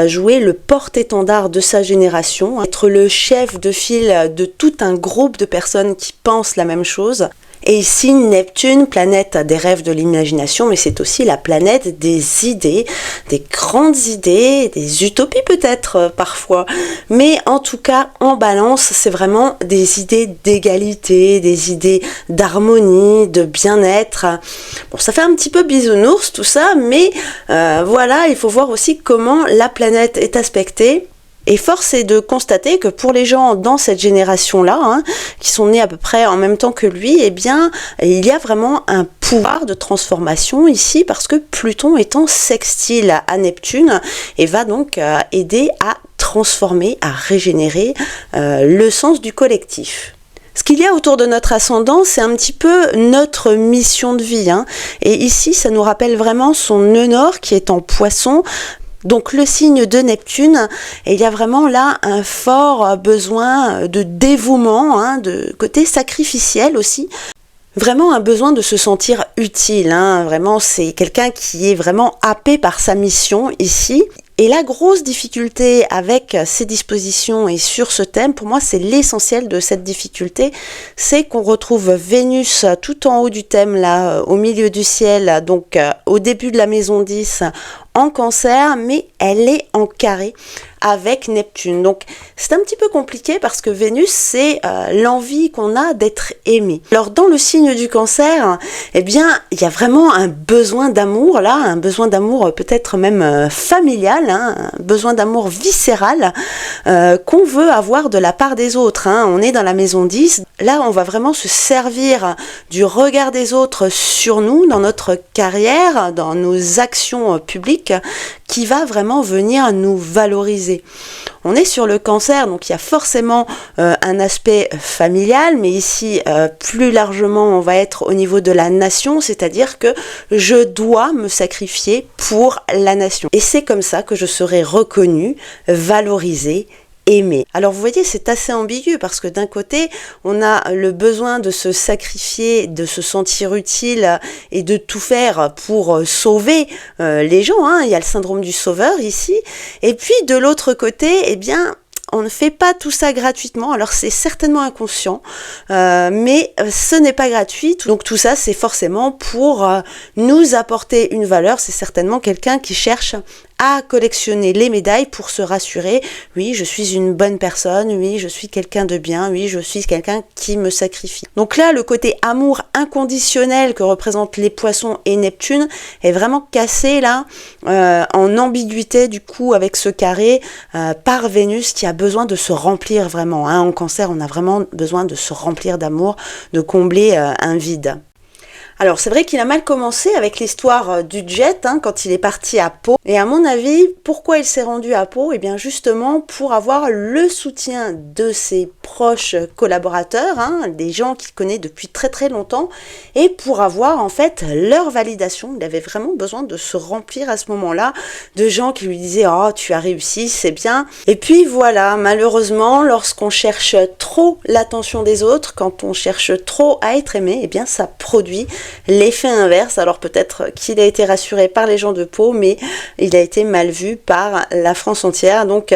jouer le porte-étendard de sa génération, être le chef de file de tout un groupe de personnes qui pensent la même chose. Et ici, Neptune, planète des rêves de l'imagination, mais c'est aussi la planète des idées, des grandes idées, des utopies peut-être parfois. Mais en tout cas, en Balance, c'est vraiment des idées d'égalité, des idées d'harmonie, de bien-être. Bon, ça fait un petit peu bisounours tout ça, mais voilà, il faut voir aussi comment la planète est aspectée. Et force est de constater que pour les gens dans cette génération-là, hein, qui sont nés à peu près en même temps que lui, eh bien, il y a vraiment un pouvoir de transformation ici parce que Pluton est en sextile à Neptune et va donc aider à transformer, à régénérer le sens du collectif. Ce qu'il y a autour de notre ascendant, c'est un petit peu notre mission de vie, hein. Et ici, ça nous rappelle vraiment son nœud nord qui est en Poisson. Donc le signe de Neptune, et il y a vraiment là un fort besoin de dévouement, hein, de côté sacrificiel aussi. Vraiment un besoin de se sentir utile, hein. Vraiment c'est quelqu'un qui est vraiment happé par sa mission ici. Et la grosse difficulté avec ces dispositions et sur ce thème, pour moi c'est l'essentiel de cette difficulté, c'est qu'on retrouve Vénus tout en haut du thème, là, au milieu du ciel, donc au début de la maison 10, en Cancer, mais elle est en carré avec Neptune. Donc c'est un petit peu compliqué parce que Vénus, c'est l'envie qu'on a d'être aimé. Alors dans le signe du Cancer, eh bien, il y a vraiment un besoin d'amour, là, un besoin d'amour peut-être même familial, hein, un besoin d'amour viscéral qu'on veut avoir de la part des autres, hein. On est dans la maison 10, là on va vraiment se servir du regard des autres sur nous, dans notre carrière, dans nos actions publiques, qui va vraiment venir nous valoriser. On est sur le Cancer, donc il y a forcément un aspect familial, mais ici, plus largement, on va être au niveau de la nation, c'est-à-dire que je dois me sacrifier pour la nation. Et c'est comme ça que je serai reconnue, valorisée, aimer. Alors vous voyez, c'est assez ambigu parce que d'un côté, on a le besoin de se sacrifier, de se sentir utile et de tout faire pour sauver les gens, hein. Il y a le syndrome du sauveur ici. Et puis de l'autre côté, eh bien, on ne fait pas tout ça gratuitement, alors c'est certainement inconscient, mais ce n'est pas gratuit, donc tout ça c'est forcément pour nous apporter une valeur, c'est certainement quelqu'un qui cherche à collectionner les médailles pour se rassurer, oui je suis une bonne personne, oui je suis quelqu'un de bien, oui je suis quelqu'un qui me sacrifie. Donc là le côté amour inconditionnel que représentent les Poissons et Neptune est vraiment cassé là, en ambiguïté du coup avec ce carré par Vénus qui a besoin de se remplir vraiment, hein. En Cancer on a vraiment besoin de se remplir d'amour, de combler un vide. Alors c'est vrai qu'il a mal commencé avec l'histoire du jet, hein, quand il est parti à Pau. Et à mon avis, pourquoi il s'est rendu à Pau? Eh bien justement pour avoir le soutien de ses proches collaborateurs, hein, des gens qu'il connaît depuis très très longtemps, et pour avoir en fait leur validation. Il avait vraiment besoin de se remplir à ce moment-là de gens qui lui disaient « Oh, tu as réussi, c'est bien ». Et puis voilà, malheureusement, lorsqu'on cherche trop l'attention des autres, quand on cherche trop à être aimé, eh bien ça produit l'effet inverse. Alors peut-être qu'il a été rassuré par les gens de Pau, mais il a été mal vu par la France entière. Donc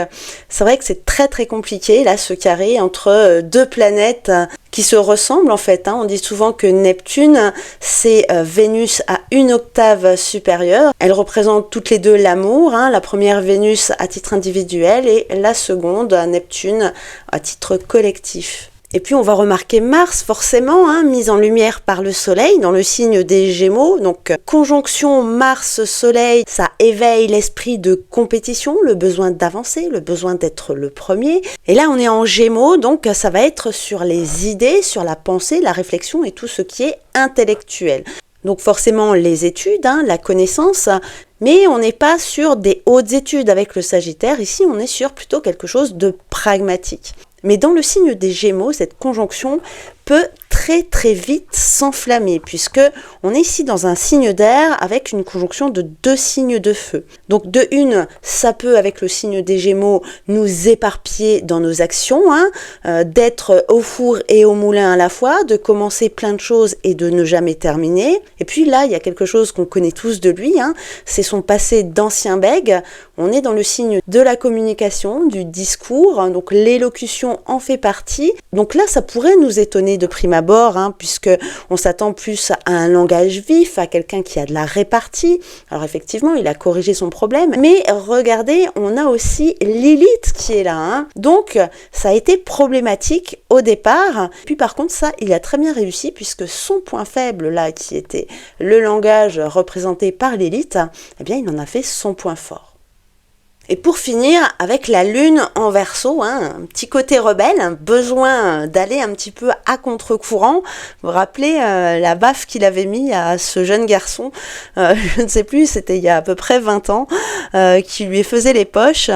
c'est vrai que c'est très très compliqué là ce carré entre deux planètes qui se ressemblent en fait, hein. On dit souvent que Neptune c'est Vénus à une octave supérieure. Elles représentent toutes les deux l'amour, hein. La première Vénus à titre individuel et la seconde Neptune à titre collectif. Et puis on va remarquer Mars forcément, hein, mise en lumière par le Soleil dans le signe des Gémeaux. Donc conjonction Mars-Soleil, ça éveille l'esprit de compétition, le besoin d'avancer, le besoin d'être le premier. Et là on est en Gémeaux, donc ça va être sur les idées, sur la pensée, la réflexion et tout ce qui est intellectuel. Donc forcément les études, hein, la connaissance, mais on n'est pas sur des hautes études avec le Sagittaire. Ici on est sur plutôt quelque chose de pragmatique. Mais dans le signe des Gémeaux, cette conjonction peut très très vite s'enflammer puisque on est ici dans un signe d'air avec une conjonction de deux signes de feu. Donc de une, ça peut avec le signe des Gémeaux nous éparpiller dans nos actions, hein, d'être au four et au moulin à la fois, de commencer plein de choses et de ne jamais terminer. Et puis là, il y a quelque chose qu'on connaît tous de lui, hein, c'est son passé d'ancien bègue. On est dans le signe de la communication, du discours, hein, donc l'élocution en fait partie. Donc là, ça pourrait nous étonner de prime abord, hein, puisque on s'attend plus à un langage vif, à quelqu'un qui a de la répartie. Alors effectivement, il a corrigé son problème, mais regardez, on a aussi Lilith qui est là, hein. Donc ça a été problématique au départ. Puis par contre, ça, il a très bien réussi, puisque son point faible là, qui était le langage représenté par Lilith, eh bien, il en a fait son point fort. Et pour finir, avec la lune en Verseau, hein, un petit côté rebelle, un besoin d'aller un petit peu à contre-courant. Vous vous rappelez la baffe qu'il avait mis à ce jeune garçon, je ne sais plus, c'était il y a à peu près 20 ans, qui lui faisait les poches.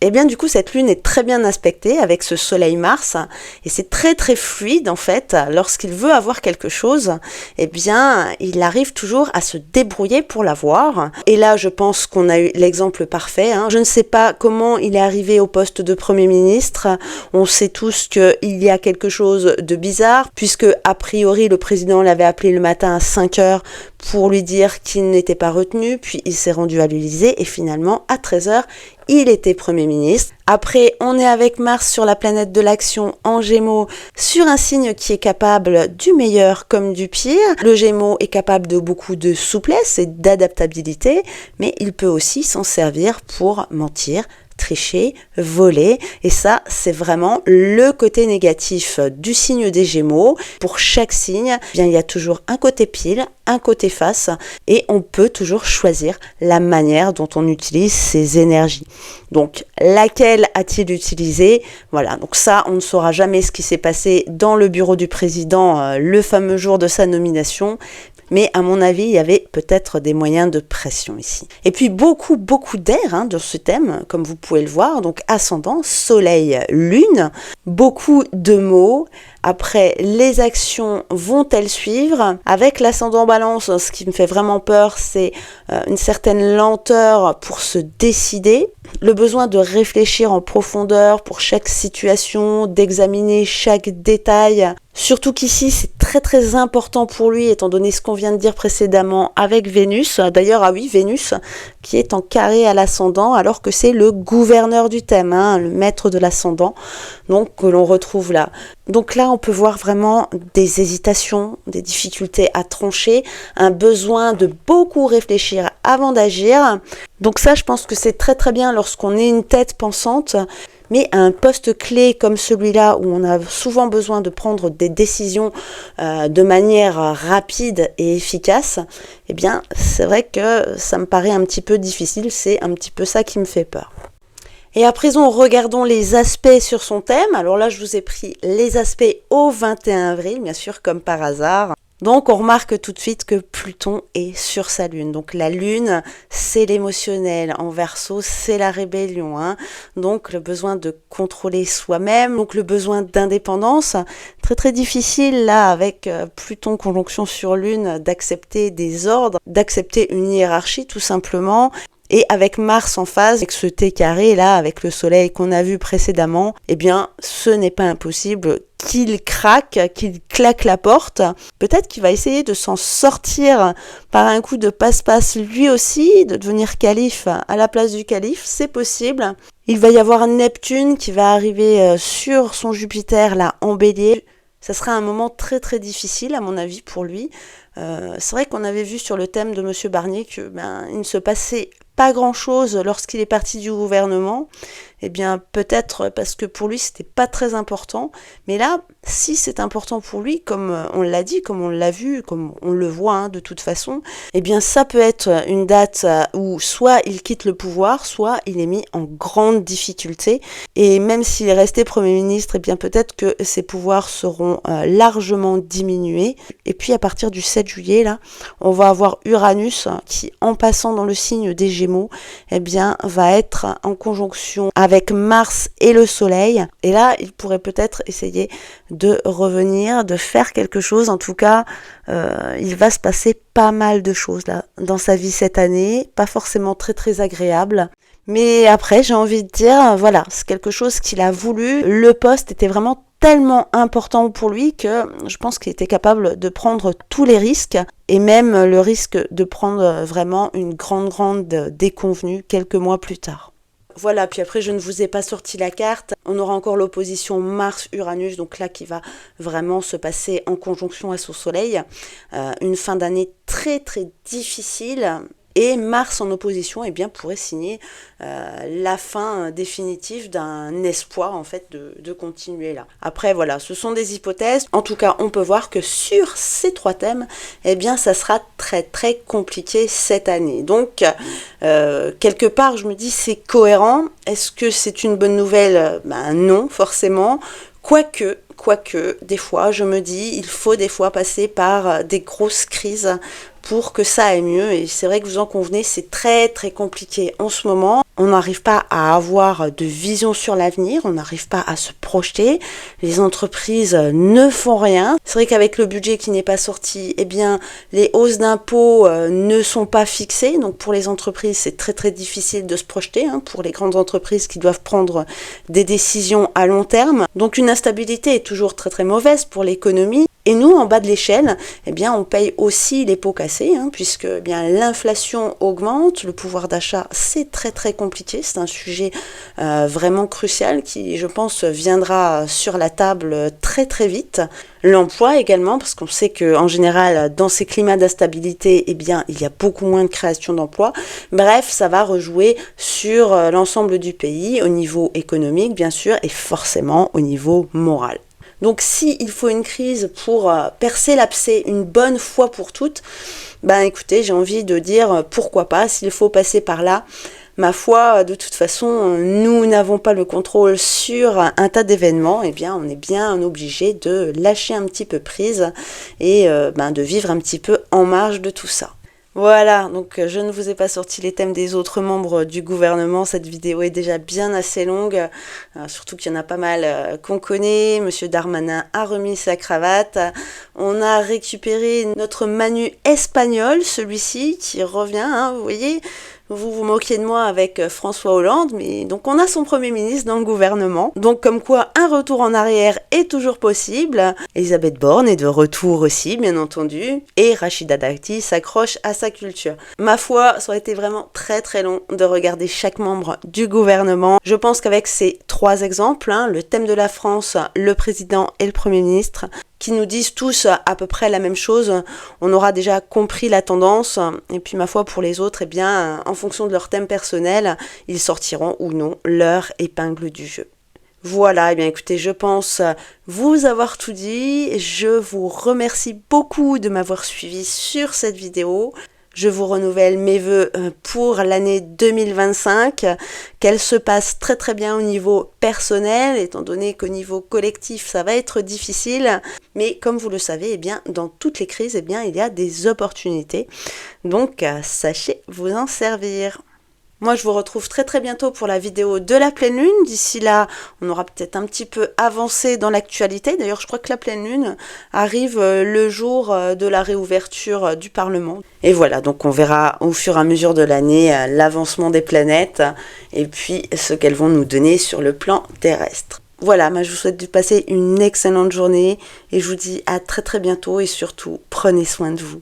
Et bien du coup, cette lune est très bien aspectée avec ce soleil Mars, et c'est très très fluide en fait. Lorsqu'il veut avoir quelque chose, eh bien, il arrive toujours à se débrouiller pour l'avoir. Et là, je pense qu'on a eu l'exemple parfait, hein. Je ne sais pas comment il est arrivé au poste de Premier ministre. On sait tous qu'il y a quelque chose de bizarre, puisque a priori le président l'avait appelé le matin à 5 heures pour lui dire qu'il n'était pas retenu, puis il s'est rendu à l'Élysée et finalement à 13 heures, il était Premier ministre. Après, on est avec Mars sur la planète de l'action en Gémeaux, sur un signe qui est capable du meilleur comme du pire. Le Gémeaux est capable de beaucoup de souplesse et d'adaptabilité, mais il peut aussi s'en servir pour mentir, tricher, voler, et ça c'est vraiment le côté négatif du signe des Gémeaux. Pour chaque signe, eh bien, il y a toujours un côté pile, un côté face, et on peut toujours choisir la manière dont on utilise ces énergies. Donc laquelle a-t-il utilisé? Voilà, donc ça on ne saura jamais ce qui s'est passé dans le bureau du président le fameux jour de sa nomination. Mais à mon avis, il y avait peut-être des moyens de pression ici. Et puis beaucoup d'air dans ce thème, comme vous pouvez le voir. Donc ascendant, soleil, lune, beaucoup de mots. Après, les actions vont-elles suivre? Avec l'ascendant balance, ce qui me fait vraiment peur, c'est une certaine lenteur pour se décider. Le besoin de réfléchir en profondeur pour chaque situation, d'examiner chaque détail. Surtout qu'ici, c'est très important pour lui, étant donné ce qu'on vient de dire précédemment avec Vénus. D'ailleurs, ah oui, Vénus, qui est en carré à l'ascendant, alors que c'est le gouverneur du thème, hein, le maître de l'ascendant, donc que l'on retrouve là. Donc là, on peut voir vraiment des hésitations, des difficultés à trancher, un besoin de beaucoup réfléchir avant d'agir. Donc ça, je pense que c'est très bien lorsqu'on est une tête pensante. Mais à un poste clé comme celui-là, où on a souvent besoin de prendre des décisions de manière rapide et efficace, eh bien, c'est vrai que ça me paraît un petit peu difficile, c'est un petit peu ça qui me fait peur. Et à présent, regardons les aspects sur son thème. Alors là, je vous ai pris les aspects au 21 avril, bien sûr, comme par hasard. Donc on remarque tout de suite que Pluton est sur sa lune. Donc la lune, c'est l'émotionnel. En Verseau, c'est la rébellion, hein. Donc le besoin de contrôler soi-même, donc le besoin d'indépendance. Très difficile là avec Pluton conjonction sur lune d'accepter des ordres, d'accepter une hiérarchie tout simplement. Et avec Mars en phase, avec ce T carré là, avec le soleil qu'on a vu précédemment, eh bien ce n'est pas impossible qu'il craque, qu'il claque la porte. Peut-être qu'il va essayer de s'en sortir par un coup de passe-passe lui aussi, de devenir calife à la place du calife, c'est possible. Il va y avoir un Neptune qui va arriver sur son Jupiter là en Bélier. Ça sera un moment très difficile à mon avis pour lui. C'est vrai qu'on avait vu sur le thème de Monsieur Barnier que il ne se passait pas grand-chose lorsqu'il est parti du gouvernement. Eh bien, peut-être parce que pour lui, c'était pas très important. Mais là, si c'est important pour lui, comme on l'a dit, comme on l'a vu, comme on le voit de toute façon, eh bien, ça peut être une date où soit il quitte le pouvoir, soit il est mis en grande difficulté. Et même s'il est resté Premier ministre, eh bien, peut-être que ses pouvoirs seront largement diminués. Et puis, à partir du 7 juillet, là, on va avoir Uranus qui, en passant dans le signe des Gémeaux, eh bien, va être en conjonction avec Mars et le Soleil. Et là, il pourrait peut-être essayer de revenir, de faire quelque chose. En tout cas, il va se passer pas mal de choses là dans sa vie cette année. Pas forcément très agréable. Mais après, j'ai envie de dire, voilà, c'est quelque chose qu'il a voulu. Le poste était vraiment tellement important pour lui que je pense qu'il était capable de prendre tous les risques et même le risque de prendre vraiment une grande déconvenue quelques mois plus tard. Voilà, puis après je ne vous ai pas sorti la carte, on aura encore l'opposition Mars-Uranus, donc là qui va vraiment se passer en conjonction à son soleil, une fin d'année très difficile. Et Mars en opposition, eh bien, pourrait signer la fin définitive d'un espoir en fait de continuer là. Après voilà, ce sont des hypothèses. En tout cas, on peut voir que sur ces 3 thèmes, eh bien, ça sera très très compliqué cette année. Donc, quelque part, je me dis c'est cohérent. Est-ce que c'est une bonne nouvelle? Ben non, forcément. Quoique, des fois, je me dis, il faut des fois passer par des grosses crises pour que ça aille mieux. Et c'est vrai que vous en convenez, c'est très très compliqué en ce moment. On n'arrive pas à avoir de vision sur l'avenir, on n'arrive pas à se projeter. Les entreprises ne font rien. C'est vrai qu'avec le budget qui n'est pas sorti, eh bien, les hausses d'impôts ne sont pas fixées. Donc pour les entreprises, c'est très très difficile de se projeter. Pour les grandes entreprises qui doivent prendre des décisions à long terme. Donc une instabilité est toujours très très mauvaise pour l'économie. Et nous, en bas de l'échelle, eh bien, on paye aussi les pots cassés, puisque eh bien, l'inflation augmente, le pouvoir d'achat, c'est très très compliqué. C'est un sujet vraiment crucial qui, je pense, viendra sur la table très très vite. L'emploi également, parce qu'on sait qu'en général, dans ces climats d'instabilité, eh bien, il y a beaucoup moins de création d'emplois. Bref, ça va rejouer sur l'ensemble du pays, au niveau économique, bien sûr, et forcément au niveau moral. Donc s'il faut une crise pour percer l'abcès une bonne fois pour toutes, ben écoutez, j'ai envie de dire pourquoi pas, s'il faut passer par là. Ma foi, de toute façon, nous n'avons pas le contrôle sur un tas d'événements, eh bien on est bien obligé de lâcher un petit peu prise et de vivre un petit peu en marge de tout ça. Voilà, donc je ne vous ai pas sorti les thèmes des autres membres du gouvernement. Cette vidéo est déjà bien assez longue, surtout qu'il y en a pas mal qu'on connaît. Monsieur Darmanin a remis sa cravate. On a récupéré notre Manu espagnol, celui-ci, qui revient, vous voyez. Vous vous moquiez de moi avec François Hollande, mais donc on a son Premier ministre dans le gouvernement. Donc comme quoi un retour en arrière est toujours possible. Elisabeth Borne est de retour aussi, bien entendu. Et Rachida Dati s'accroche à sa culture. Ma foi, ça aurait été vraiment très très long de regarder chaque membre du gouvernement. Je pense qu'avec ces 3 exemples, le thème de la France, le président et le Premier ministre, qui nous disent tous à peu près la même chose, on aura déjà compris la tendance, et puis ma foi pour les autres, eh bien, en fonction de leur thème personnel, ils sortiront ou non leur épingle du jeu. Voilà, eh bien écoutez, je pense vous avoir tout dit, je vous remercie beaucoup de m'avoir suivi sur cette vidéo. Je vous renouvelle mes vœux pour l'année 2025, qu'elle se passe très très bien au niveau personnel, étant donné qu'au niveau collectif ça va être difficile, mais comme vous le savez, eh bien, dans toutes les crises, eh bien, il y a des opportunités, donc sachez vous en servir. Moi, je vous retrouve très très bientôt pour la vidéo de la pleine lune. D'ici là, on aura peut-être un petit peu avancé dans l'actualité. D'ailleurs, je crois que la pleine lune arrive le jour de la réouverture du Parlement. Et voilà, donc on verra au fur et à mesure de l'année l'avancement des planètes et puis ce qu'elles vont nous donner sur le plan terrestre. Voilà, je vous souhaite de passer une excellente journée et je vous dis à très très bientôt et surtout, prenez soin de vous.